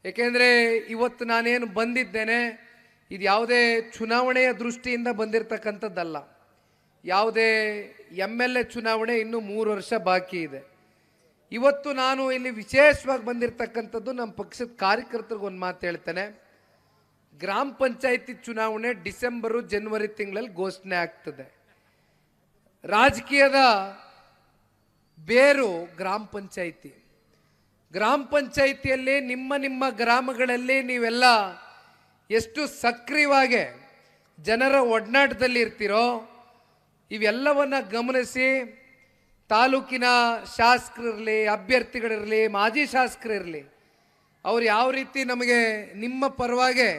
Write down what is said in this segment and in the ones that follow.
ಏಕೆಂದರೆ ಇವತ್ತು ನಾನೇನು ಬಂದಿದ್ದೇನೆ ಇದು ಯಾವುದೇ ಚುನಾವಣೆಯ ದೃಷ್ಟಿಯಿಂದ ಬಂದಿರತಕ್ಕಂಥದ್ದಲ್ಲ. ಯಾವುದೇ MLA ಚುನಾವಣೆ ಇನ್ನೂ 3 ವರ್ಷ ಬಾಕಿ ಇದೆ. ಇವತ್ತು ನಾನು ಇಲ್ಲಿ ವಿಶೇಷವಾಗಿ ಬಂದಿರತಕ್ಕಂಥದ್ದು ನಮ್ಮ ಪಕ್ಷದ ಕಾರ್ಯಕರ್ತರಿಗೆ ಒಂದು ಮಾತು ಹೇಳ್ತೇನೆ. ಗ್ರಾಮ ಪಂಚಾಯಿತಿ ಚುನಾವಣೆ ಡಿಸೆಂಬರು ಜನವರಿ ತಿಂಗಳಲ್ಲಿ ಘೋಷಣೆ ಆಗ್ತದೆ. ರಾಜಕೀಯದ ಬೇರು ಗ್ರಾಮ ಪಂಚಾಯಿತಿ. ಗ್ರಾಮ ಪಂಚಾಯಿತಿಯಲ್ಲಿ ನಿಮ್ಮ ಗ್ರಾಮಗಳಲ್ಲಿ ನೀವೆಲ್ಲ ಎಷ್ಟು ಸಕ್ರಿಯವಾಗಿ ಜನರ ಒಡನಾಟದಲ್ಲಿ ಇರ್ತೀರೋ ಇವೆಲ್ಲವನ್ನ ಗಮನಿಸಿ ತಾಲೂಕಿನ ಶಾಸಕರಿರಲಿ, ಅಭ್ಯರ್ಥಿಗಳಿರಲಿ, ಮಾಜಿ ಶಾಸಕರಿರಲಿ, ಅವ್ರು ಯಾವ ರೀತಿ ನಮಗೆ ನಿಮ್ಮ ಪರವಾಗಿ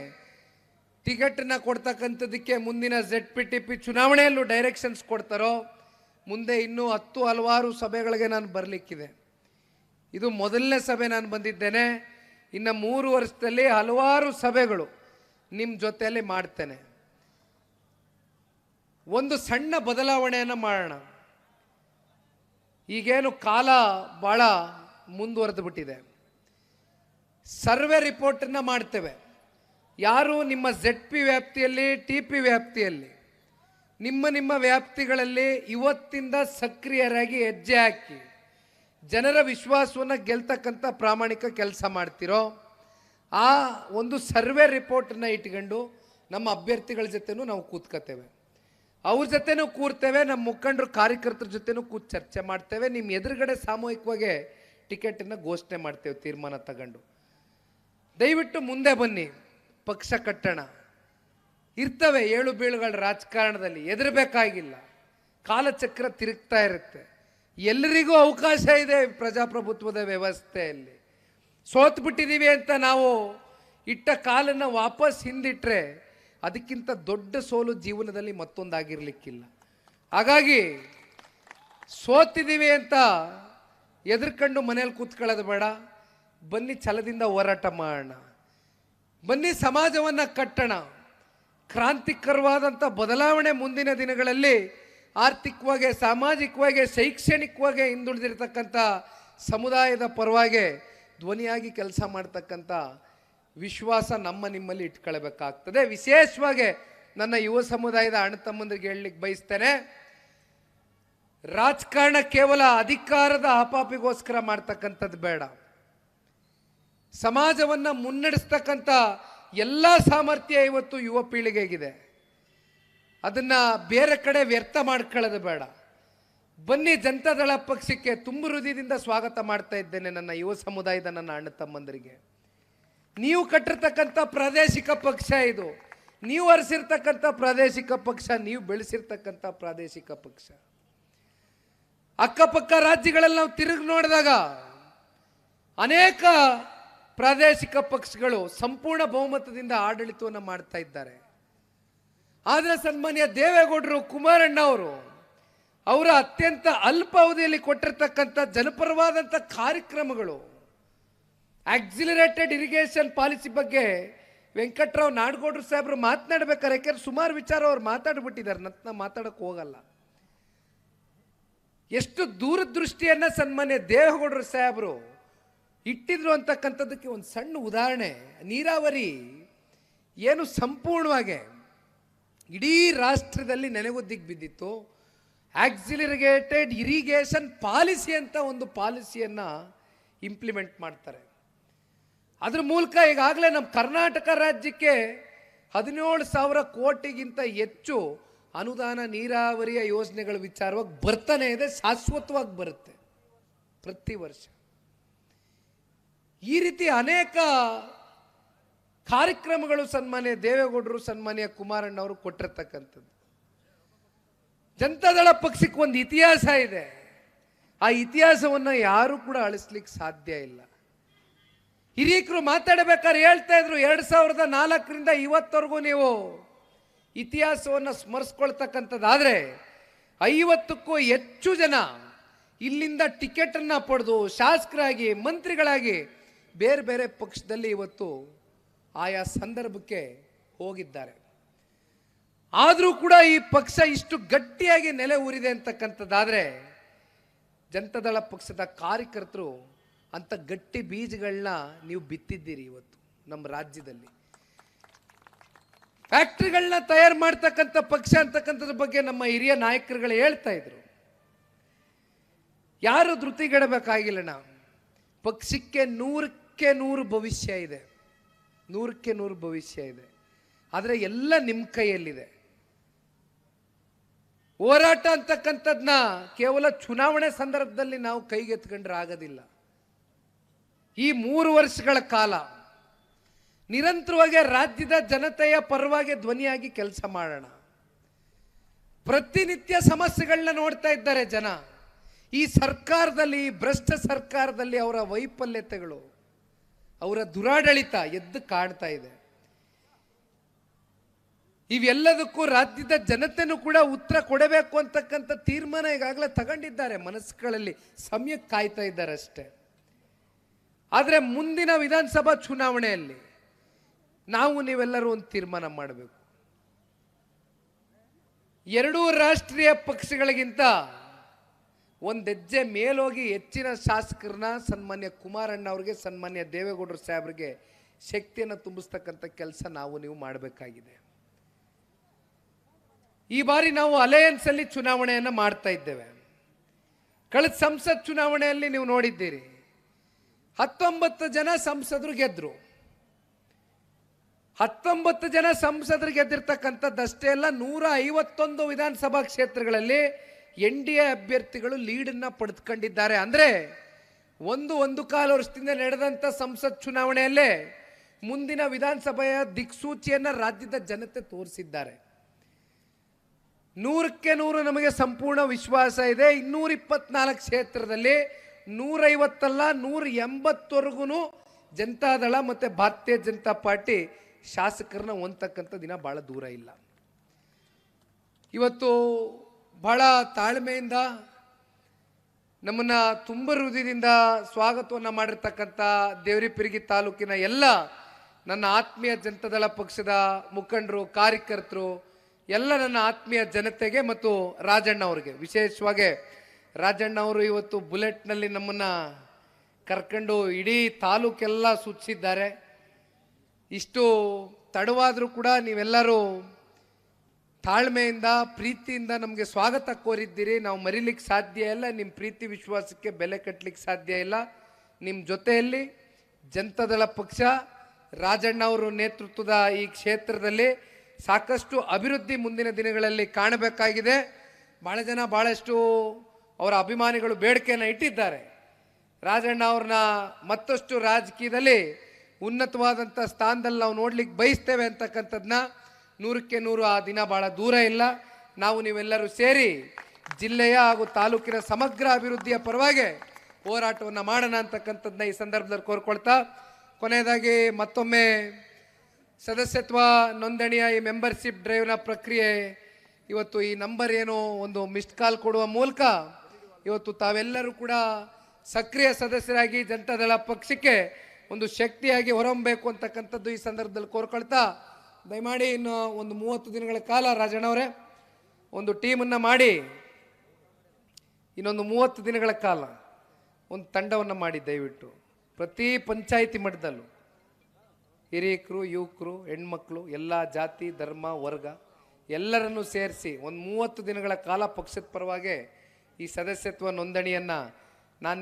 ಟಿಕೆಟನ್ನು ಕೊಡ್ತಕ್ಕಂಥದ್ದಕ್ಕೆ ಮುಂದಿನ ZPTP ಚುನಾವಣೆಯಲ್ಲೂ ಡೈರೆಕ್ಷನ್ಸ್ ಕೊಡ್ತಾರೋ, ಮುಂದೆ ಇನ್ನೂ ಹಲವಾರು ಸಭೆಗಳಿಗೆ ನಾನು ಬರಲಿಕ್ಕಿದೆ. ಇದು ಮೊದಲನೇ ಸಭೆ ನಾನು ಬಂದಿದ್ದೇನೆ. ಇನ್ನು 3 ವರ್ಷದಲ್ಲಿ ಹಲವಾರು ಸಭೆಗಳು ನಿಮ್ಮ ಜೊತೆಯಲ್ಲಿ ಮಾಡ್ತೇನೆ. ಒಂದು ಸಣ್ಣ ಬದಲಾವಣೆಯನ್ನು ಮಾಡೋಣ. ಈಗೇನು ಕಾಲ ಭಾಳ ಮುಂದುವರೆದು ಬಿಟ್ಟಿದೆ. ಸರ್ವೆ ರಿಪೋರ್ಟನ್ನು ಮಾಡ್ತೇವೆ. ಯಾರು ನಿಮ್ಮ ZP ವ್ಯಾಪ್ತಿಯಲ್ಲಿ, TP ವ್ಯಾಪ್ತಿಯಲ್ಲಿ, ನಿಮ್ಮ ವ್ಯಾಪ್ತಿಗಳಲ್ಲಿ ಇವತ್ತಿಂದ ಸಕ್ರಿಯರಾಗಿ ಹೆಜ್ಜೆ ಹಾಕಿ ಜನರ ವಿಶ್ವಾಸವನ್ನು ಗೆಲ್ತಕ್ಕಂಥ ಪ್ರಾಮಾಣಿಕ ಕೆಲಸ ಮಾಡ್ತಿರೋ ಆ ಒಂದು ಸರ್ವೆ ರಿಪೋರ್ಟನ್ನು ಇಟ್ಕೊಂಡು ನಮ್ಮ ಅಭ್ಯರ್ಥಿಗಳ ಜೊತೆನೂ ನಾವು ಕೂತ್ಕೋತೇವೆ, ಅವ್ರ ಜೊತೆನೂ ಕೂರ್ತೇವೆ, ನಮ್ಮ ಮುಖಂಡರು ಕಾರ್ಯಕರ್ತರ ಜೊತೆನೂ ಕೂತು ಚರ್ಚೆ ಮಾಡ್ತೇವೆ. ನಿಮ್ಮ ಎದುರುಗಡೆ ಸಾಮೂಹಿಕವಾಗಿ ಟಿಕೆಟನ್ನು ಘೋಷಣೆ ಮಾಡ್ತೇವೆ ತೀರ್ಮಾನ ತಗೊಂಡು. ದಯವಿಟ್ಟು ಮುಂದೆ ಬನ್ನಿ, ಪಕ್ಷ ಕಟ್ಟೋಣ. ಇರ್ತವೆ ಏಳು ಬೀಳುಗಳ ರಾಜಕಾರಣದಲ್ಲಿ, ಹೆದರಬೇಕಾಗಿಲ್ಲ. ಕಾಲಚಕ್ರ ತಿರುಗ್ತಾ ಇರುತ್ತೆ. ಎಲ್ಲರಿಗೂ ಅವಕಾಶ ಇದೆ ಪ್ರಜಾಪ್ರಭುತ್ವದ ವ್ಯವಸ್ಥೆಯಲ್ಲಿ. ಸೋತ್ಬಿಟ್ಟಿದ್ದೀವಿ ಅಂತ ನಾವು ಇಟ್ಟ ಕಾಲನ್ನು ವಾಪಸ್ ಹಿಂದಿಟ್ರೆ ಅದಕ್ಕಿಂತ ದೊಡ್ಡ ಸೋಲು ಜೀವನದಲ್ಲಿ ಮತ್ತೊಂದಾಗಿರ್ಲಿಕ್ಕಿಲ್ಲ. ಹಾಗಾಗಿ ಸೋತಿದ್ದೀವಿ ಅಂತ ಎದುರ್ಕೊಂಡು ಮನೇಲಿ ಕೂತ್ಕೊಳ್ಳೋದು ಬೇಡ. ಬನ್ನಿ, ಛಲದಿಂದ ಹೋರಾಟ ಮಾಡೋಣ. ಬನ್ನಿ, ಸಮಾಜವನ್ನು ಕಟ್ಟೋಣ. ಕ್ರಾಂತಿಕರವಾದಂಥ ಬದಲಾವಣೆ ಮುಂದಿನ ದಿನಗಳಲ್ಲಿ ಆರ್ಥಿಕವಾಗಿ, ಸಾಮಾಜಿಕವಾಗಿ, ಶೈಕ್ಷಣಿಕವಾಗಿ ಹಿಂದುಳಿದಿರ್ತಕ್ಕಂಥ ಸಮುದಾಯದ ಪರವಾಗಿ ಧ್ವನಿಯಾಗಿ ಕೆಲಸ ಮಾಡ್ತಕ್ಕಂಥ ವಿಶ್ವಾಸ ನಿಮ್ಮಲ್ಲಿ ಇಟ್ಕೊಳ್ಬೇಕಾಗ್ತದೆ. ವಿಶೇಷವಾಗಿ ನನ್ನ ಯುವ ಸಮುದಾಯದ ಅಣ್ಣ ತಮ್ಮಂದಿರಿಗೆ ಹೇಳಲಿಕ್ಕೆ ಬಯಸ್ತೇನೆ, ರಾಜಕಾರಣ ಕೇವಲ ಅಧಿಕಾರದ ಆಪಾಪಿಗೋಸ್ಕರ ಮಾಡ್ತಕ್ಕಂಥದ್ದು ಬೇಡ. ಸಮಾಜವನ್ನು ಮುನ್ನಡೆಸ್ತಕ್ಕಂಥ ಎಲ್ಲ ಸಾಮರ್ಥ್ಯ ಇವತ್ತು ಯುವ ಪೀಳಿಗೆಗಿದೆ. ಅದನ್ನು ಬೇರೆ ಕಡೆ ವ್ಯರ್ಥ ಮಾಡ್ಕೊಳ್ಳೋದು ಬೇಡ. ಬನ್ನಿ, ಜನತಾದಳ ಪಕ್ಷಕ್ಕೆ ತುಂಬ ಹೃದಯದಿಂದ ಸ್ವಾಗತ ಮಾಡ್ತಾ ಇದ್ದೇನೆ. ನನ್ನ ಯುವ ಸಮುದಾಯದ ನನ್ನ ಅಣ್ಣ ತಮ್ಮಂದರಿಗೆ, ನೀವು ಕಟ್ಟಿರ್ತಕ್ಕಂಥ ಪ್ರಾದೇಶಿಕ ಪಕ್ಷ ಇದು. ನೀವು ಹರಿಸಿರ್ತಕ್ಕಂಥ ಪ್ರಾದೇಶಿಕ ಪಕ್ಷ, ನೀವು ಬೆಳೆಸಿರ್ತಕ್ಕಂಥ ಪ್ರಾದೇಶಿಕ ಪಕ್ಷ. ಅಕ್ಕಪಕ್ಕ ರಾಜ್ಯಗಳಲ್ಲಿ ನಾವು ತಿರುಗಿ ನೋಡಿದಾಗ ಅನೇಕ ಪ್ರಾದೇಶಿಕ ಪಕ್ಷಗಳು ಸಂಪೂರ್ಣ ಬಹುಮತದಿಂದ ಆಡಳಿತವನ್ನು ಮಾಡ್ತಾ ಇದ್ದಾರೆ. ಆದರೆ ಸನ್ಮಾನ್ಯ ದೇವೇಗೌಡರು, ಕುಮಾರಣ್ಣ ಅವರ ಅತ್ಯಂತ ಅಲ್ಪ ಅವಧಿಯಲ್ಲಿ ಕೊಟ್ಟಿರ್ತಕ್ಕಂಥ ಜನಪರವಾದಂಥ ಕಾರ್ಯಕ್ರಮಗಳು, ಆಕ್ಸಿಲರೇಟೆಡ್ ಇರಿಗೇಷನ್ ಪಾಲಿಸಿ ಬಗ್ಗೆ ವೆಂಕಟರಾವ್ ನಾಡಗೌಡರು ಸಾಹೇಬರು ಮಾತನಾಡ್ಬೇಕಾರೆ, ಯಾಕೆಂದ್ರೆ ಸುಮಾರು ವಿಚಾರ ಅವ್ರು ಮಾತಾಡ್ಬಿಟ್ಟಿದ್ದಾರೆ, ನನ್ನ ಮಾತಾಡಕ್ಕೆ ಹೋಗಲ್ಲ. ಎಷ್ಟು ದೂರದೃಷ್ಟಿಯನ್ನ ಸನ್ಮಾನ್ಯ ದೇವೇಗೌಡರು ಸಾಹೇಬರು ಇಟ್ಟಿದ್ರು ಅಂತಕ್ಕಂಥದ್ದಕ್ಕೆ ಒಂದು ಸಣ್ಣ ಉದಾಹರಣೆ. ನೀರಾವರಿ ಏನು ಸಂಪೂರ್ಣವಾಗಿ ಇಡೀ ರಾಷ್ಟ್ರದಲ್ಲಿ ನೆನೆಗುದ್ದಿಗೆ ಬಿದ್ದಿತ್ತು. ಆಕ್ಸಿಲರೇಟೆಡ್ ಇರಿಗೇಷನ್ ಪಾಲಿಸಿ ಅಂತ ಒಂದು ಪಾಲಿಸಿಯನ್ನು ಇಂಪ್ಲಿಮೆಂಟ್ ಮಾಡ್ತಾರೆ. ಅದ್ರ ಮೂಲಕ ಈಗಾಗಲೇ ನಮ್ಮ ಕರ್ನಾಟಕ ರಾಜ್ಯಕ್ಕೆ 17,000 ಕೋಟಿಗಿಂತ ಹೆಚ್ಚು ಅನುದಾನ ನೀರಾವರಿಯ ಯೋಜನೆಗಳ ವಿಚಾರವಾಗಿ ಬರ್ತಾನೆ ಇದೆ, ಶಾಶ್ವತವಾಗಿ ಬರುತ್ತೆ ಪ್ರತಿ ವರ್ಷ. ಈ ರೀತಿ ಅನೇಕ ಕಾರ್ಯಕ್ರಮಗಳು ಸನ್ಮಾನ್ಯ ದೇವೇಗೌಡರು, ಸನ್ಮಾನ್ಯ ಕುಮಾರಣ್ಣ ಅವರು ಕೊಟ್ಟಿರ್ತಕ್ಕಂಥದ್ದು. ಜನತಾದಳ ಪಕ್ಷಕ್ಕೆ ಒಂದು ಇತಿಹಾಸ ಇದೆ. ಆ ಇತಿಹಾಸವನ್ನು ಯಾರು ಕೂಡ ಅಳಿಸ್ಲಿಕ್ಕೆ ಸಾಧ್ಯ ಇಲ್ಲ. ಹಿರಿಯಕರು ಮಾತಾಡಬೇಕಾದ್ರೆ ಹೇಳ್ತಾ ಇದ್ರು, 2004ರಿಂದ ಇವತ್ತವರೆಗೂ ನೀವು ಇತಿಹಾಸವನ್ನು ಸ್ಮರಿಸ್ಕೊಳ್ತಕ್ಕಂಥದ್ದಾದರೆ 50ಕ್ಕೂ ಹೆಚ್ಚು ಜನ ಇಲ್ಲಿಂದ ಟಿಕೆಟನ್ನು ಪಡೆದು ಶಾಸಕರಾಗಿ, ಮಂತ್ರಿಗಳಾಗಿ ಬೇರೆ ಬೇರೆ ಪಕ್ಷದಲ್ಲಿ ಇವತ್ತು ಆಯಾ ಸಂದರ್ಭಕ್ಕೆ ಹೋಗಿದ್ದಾರೆ. ಆದರೂ ಕೂಡ ಈ ಪಕ್ಷ ಇಷ್ಟು ಗಟ್ಟಿಯಾಗಿ ನೆಲೆ ಊರಿದೆ ಅಂತಕ್ಕಂಥದ್ದಾದರೆ ಜನತಾದಳ ಪಕ್ಷದ ಕಾರ್ಯಕರ್ತರು ಅಂತ ಗಟ್ಟಿ ಬೀಜಗಳನ್ನ ನೀವು ಬಿತ್ತಿದ್ದೀರಿ ಇವತ್ತು ನಮ್ಮ ರಾಜ್ಯದಲ್ಲಿ. ಫ್ಯಾಕ್ಟ್ರಿಗಳನ್ನ ತಯಾರು ಮಾಡ್ತಕ್ಕಂಥ ಪಕ್ಷ ಅಂತಕ್ಕಂಥದ್ರ ಬಗ್ಗೆ ನಮ್ಮ ಹಿರಿಯ ನಾಯಕರುಗಳು ಹೇಳ್ತಾ ಇದ್ರು. ಯಾರು ಧೃತಿಗೆಡಬೇಕಾಗಿಲ್ಲ. ನಾವು ಪಕ್ಷಕ್ಕೆ 100% ಭವಿಷ್ಯ ಇದೆ, 100% ಭವಿಷ್ಯ ಇದೆ. ಆದರೆ ಎಲ್ಲ ನಿಮ್ಮ ಕೈಯಲ್ಲಿದೆ. ಹೋರಾಟ ಅಂತಕ್ಕಂಥದ್ನ ಕೇವಲ ಚುನಾವಣೆ ಸಂದರ್ಭದಲ್ಲಿ ನಾವು ಕೈಗೆತ್ಕೊಂಡ್ರೆ ಆಗೋದಿಲ್ಲ. ಈ 3 ವರ್ಷಗಳ ಕಾಲ ನಿರಂತರವಾಗಿ ರಾಜ್ಯದ ಜನತೆಯ ಪರವಾಗಿ ಧ್ವನಿಯಾಗಿ ಕೆಲಸ ಮಾಡೋಣ. ಪ್ರತಿನಿತ್ಯ ಸಮಸ್ಯೆಗಳನ್ನ ನೋಡ್ತಾ ಇದ್ದಾರೆ ಜನ. ಈ ಸರ್ಕಾರದಲ್ಲಿ, ಭ್ರಷ್ಟ ಸರ್ಕಾರದಲ್ಲಿ ಅವರ ವೈಫಲ್ಯತೆಗಳು, ಅವರ ದುರಾಡಳಿತ ಎದ್ದು ಕಾಣ್ತಾ ಇದೆ. ಇವೆಲ್ಲದಕ್ಕೂ ರಾಜ್ಯದ ಜನತೆನೂ ಕೂಡ ಉತ್ತರ ಕೊಡಬೇಕು ಅಂತಕ್ಕಂಥ ತೀರ್ಮಾನ ಈಗಾಗಲೇ ತಗೊಂಡಿದ್ದಾರೆ. ಮನಸ್ಸುಗಳಲ್ಲಿ ಸಮಯಕ್ಕೆ ಕಾಯ್ತಾ ಇದ್ದಾರೆ ಅಷ್ಟೇ. ಆದರೆ ಮುಂದಿನ ವಿಧಾನಸಭಾ ಚುನಾವಣೆಯಲ್ಲಿ ನಾವು ನೀವೆಲ್ಲರೂ ಒಂದು ತೀರ್ಮಾನ ಮಾಡಬೇಕು. ಎರಡೂ ರಾಷ್ಟ್ರೀಯ ಪಕ್ಷಗಳಿಗಿಂತ ಒಂದು ಹೆಜ್ಜೆ ಮೇಲೋಗಿ ಹೆಚ್ಚಿನ ಶಾಸಕರನ್ನ ಸನ್ಮಾನ್ಯ ಕುಮಾರಣ್ಣ ಅವ್ರಿಗೆ, ಸನ್ಮಾನ್ಯ ದೇವೇಗೌಡರು ಸಾಹೇಬ್ರಿಗೆ ಶಕ್ತಿಯನ್ನು ತುಂಬಿಸ್ತಕ್ಕಂಥ ಕೆಲಸ ನಾವು ನೀವು ಮಾಡಬೇಕಾಗಿದೆ. ಈ ಬಾರಿ ನಾವು ಅಲಯನ್ಸ್ ಅಲ್ಲಿ ಚುನಾವಣೆಯನ್ನು ಮಾಡ್ತಾ ಇದ್ದೇವೆ. ಕಳೆದ ಸಂಸತ್ ಚುನಾವಣೆಯಲ್ಲಿ ನೀವು ನೋಡಿದ್ದೀರಿ, 19 ಜನ ಸಂಸದರು ಗೆದ್ರು. 19 ಜನ ಸಂಸದರು ಗೆದ್ದಿರ್ತಕ್ಕಂಥದ್ದಷ್ಟೇ ಅಲ್ಲ, 151 ವಿಧಾನಸಭಾ ಕ್ಷೇತ್ರಗಳಲ್ಲಿ NDA ಅಭ್ಯರ್ಥಿಗಳು ಲೀಡನ್ನು ಪಡೆದುಕೊಂಡಿದ್ದಾರೆ. ಅಂದರೆ 1.25 ವರ್ಷದಿಂದ ನಡೆದಂಥ ಸಂಸತ್ ಚುನಾವಣೆಯಲ್ಲೇ ಮುಂದಿನ ವಿಧಾನಸಭೆಯ ದಿಕ್ಸೂಚಿಯನ್ನು ರಾಜ್ಯದ ಜನತೆ ತೋರಿಸಿದ್ದಾರೆ. 100% ನಮಗೆ ಸಂಪೂರ್ಣ ವಿಶ್ವಾಸ ಇದೆ. 224 ಕ್ಷೇತ್ರದಲ್ಲಿ 150 ಅಲ್ಲ 180ವರೆಗೂ ಜನತಾದಳ ಮತ್ತು ಭಾರತೀಯ ಜನತಾ ಪಾರ್ಟಿ ಶಾಸಕರನ್ನ ಹೊಂದತಕ್ಕಂಥ ದಿನ ಭಾಳ ದೂರ ಇಲ್ಲ. ಇವತ್ತು ಬಹಳ ತಾಳ್ಮೆಯಿಂದ ನಮ್ಮನ್ನು ತುಂಬ ಹೃದಯದಿಂದ ಸ್ವಾಗತವನ್ನು ಮಾಡಿರ್ತಕ್ಕಂಥ ದೇವರಿಪಿರಗಿ ತಾಲೂಕಿನ ಎಲ್ಲ ನನ್ನ ಆತ್ಮೀಯ ಜನತಾದಳ ಪಕ್ಷದ ಮುಖಂಡರು, ಕಾರ್ಯಕರ್ತರು, ಎಲ್ಲ ನನ್ನ ಆತ್ಮೀಯ ಜನತೆಗೆ ಮತ್ತು ರಾಜಣ್ಣ ಅವರಿಗೆ, ವಿಶೇಷವಾಗಿ ರಾಜಣ್ಣ ಅವರು ಇವತ್ತು ಬುಲೆಟ್ನಲ್ಲಿ ನಮ್ಮನ್ನು ಕರ್ಕೊಂಡು ಇಡೀ ತಾಲೂಕೆಲ್ಲ ಸುತ್ತಿಸಿದ್ದಾರೆ. ಇಷ್ಟು ತಡವಾದರೂ ಕೂಡ ನೀವೆಲ್ಲರೂ ತಾಳ್ಮೆಯಿಂದ, ಪ್ರೀತಿಯಿಂದ ನಮಗೆ ಸ್ವಾಗತ ಕೋರಿದ್ದೀರಿ. ನಾವು ಮರಿಲಿಕ್ಕೆ ಸಾಧ್ಯ ಇಲ್ಲ. ನಿಮ್ಮ ಪ್ರೀತಿ ವಿಶ್ವಾಸಕ್ಕೆ ಬೆಲೆ ಕಟ್ಟಲಿಕ್ಕೆ ಸಾಧ್ಯ ಇಲ್ಲ. ನಿಮ್ಮ ಜೊತೆಯಲ್ಲಿ ಜನತಾದಳ ಪಕ್ಷ, ರಾಜಣ್ಣ ಅವರು ನೇತೃತ್ವದ ಈ ಕ್ಷೇತ್ರದಲ್ಲಿ ಸಾಕಷ್ಟು ಅಭಿವೃದ್ಧಿ ಮುಂದಿನ ದಿನಗಳಲ್ಲಿ ಕಾಣಬೇಕಾಗಿದೆ. ಭಾಳ ಜನ ಭಾಳಷ್ಟು ಅವರ ಅಭಿಮಾನಿಗಳು ಬೇಡಿಕೆಯನ್ನು ಇಟ್ಟಿದ್ದಾರೆ. ರಾಜಣ್ಣ ಅವ್ರನ್ನ ಮತ್ತಷ್ಟು ರಾಜಕೀಯದಲ್ಲಿ ಉನ್ನತವಾದಂಥ ಸ್ಥಾನದಲ್ಲಿ ನಾವು ನೋಡ್ಲಿಕ್ಕೆ ಬಯಸ್ತೇವೆ ಅಂತಕ್ಕಂಥದ್ದನ್ನ 100% ಆ ದಿನ ಭಾಳ ದೂರ ಇಲ್ಲ. ನಾವು ನೀವೆಲ್ಲರೂ ಸೇರಿ ಜಿಲ್ಲೆಯ ಹಾಗೂ ತಾಲೂಕಿನ ಸಮಗ್ರ ಅಭಿವೃದ್ಧಿಯ ಪರವಾಗಿ ಹೋರಾಟವನ್ನು ಮಾಡೋಣ ಅಂತಕ್ಕಂಥದ್ದನ್ನ ಈ ಸಂದರ್ಭದಲ್ಲಿ ಕೋರ್ಕೊಳ್ತಾ, ಕೊನೆಯದಾಗಿ ಮತ್ತೊಮ್ಮೆ ಸದಸ್ಯತ್ವ ನೋಂದಣಿಯ ಈ ಮೆಂಬರ್ಶಿಪ್ ಡ್ರೈವ್ನ ಪ್ರಕ್ರಿಯೆ ಇವತ್ತು ಈ ನಂಬರ್ ಏನೋ ಒಂದು ಮಿಸ್ಡ್ ಕಾಲ್ ಕೊಡುವ ಮೂಲಕ ಇವತ್ತು ತಾವೆಲ್ಲರೂ ಕೂಡ ಸಕ್ರಿಯ ಸದಸ್ಯರಾಗಿ ಜನತಾದಳ ಪಕ್ಷಕ್ಕೆ ಒಂದು ಶಕ್ತಿಯಾಗಿ ಹೊರಹೊಮ್ಮಬೇಕು ಅಂತಕ್ಕಂಥದ್ದು ಈ ಸಂದರ್ಭದಲ್ಲಿ ಕೋರ್ಕೊಳ್ತಾ, ದಯಮಾಡಿ ಇನ್ನು ಒಂದು 30 ದಿನಗಳ ಕಾಲ ರಾಜಣ್ಣವರೇ ಒಂದು ಟೀಮನ್ನು ಮಾಡಿ ಇನ್ನೊಂದು 30 ದಿನಗಳ ಕಾಲ ಒಂದು ತಂಡವನ್ನು ಮಾಡಿ ದಯವಿಟ್ಟು ಪ್ರತಿ ಪಂಚಾಯಿತಿ ಮಟ್ಟದಲ್ಲೂ ಹಿರಿಯಕರು, ಯುವಕರು, ಹೆಣ್ಮಕ್ಳು, ಎಲ್ಲ ಜಾತಿ, ಧರ್ಮ, ವರ್ಗ ಎಲ್ಲರನ್ನೂ ಸೇರಿಸಿ ಒಂದು 30 ದಿನಗಳ ಕಾಲ ಪಕ್ಷದ ಪರವಾಗಿ ಈ ಸದಸ್ಯತ್ವ ನೋಂದಣಿಯನ್ನು ನಾನು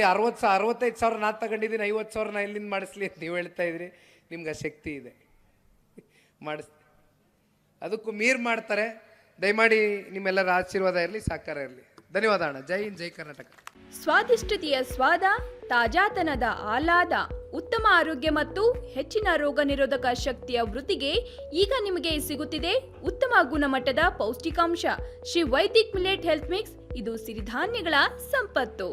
65 ಸಾವಿರ ನಾನು ತಗೊಂಡಿದ್ದೀನಿ, 50 ಸಾವಿರ ನಾನು ಎಲ್ಲಿಂದ ಮಾಡಿಸ್ಲಿ ಅಂತ ನೀವು ಹೇಳ್ತಾ ಇದ್ರಿ. ನಿಮ್ಗೆ ಶಕ್ತಿ ಇದೆ, ಮಾಡಿಸ್ತೀನಿ. ಅದಕ್ಕೂ ಮೀರ್ ಮಾಡ್ತಾರೆ. ದಯಮಾಡಿ ನಿಮ್ಮೆಲ್ಲರ ಆಶೀರ್ವಾದ ಇರಲಿ, ಸಹಕಾರ ಇರಲಿ. ಧನ್ಯವಾದ ಅಣ್ಣ. ಜೈ ಹಿಂದ್, ಜೈ ಕರ್ನಾಟಕ. ಸ್ವಾದಿಷ್ಟತೆಯ ಸ್ವಾದ, ತಾಜಾತನದ ಆಹ್ಲಾದ, ಉತ್ತಮ ಆರೋಗ್ಯ ಮತ್ತು ಹೆಚ್ಚಿನ ರೋಗ ನಿರೋಧಕ ಶಕ್ತಿಯ ವೃದ್ಧಿಗೆ ಈಗ ನಿಮಗೆ ಸಿಗುತ್ತಿದೆ ಉತ್ತಮ ಗುಣಮಟ್ಟದ ಪೌಷ್ಟಿಕಾಂಶ Shri Vaidik millet health mix. ಇದು ಸಿರಿಧಾನ್ಯಗಳ ಸಂಪತ್ತು.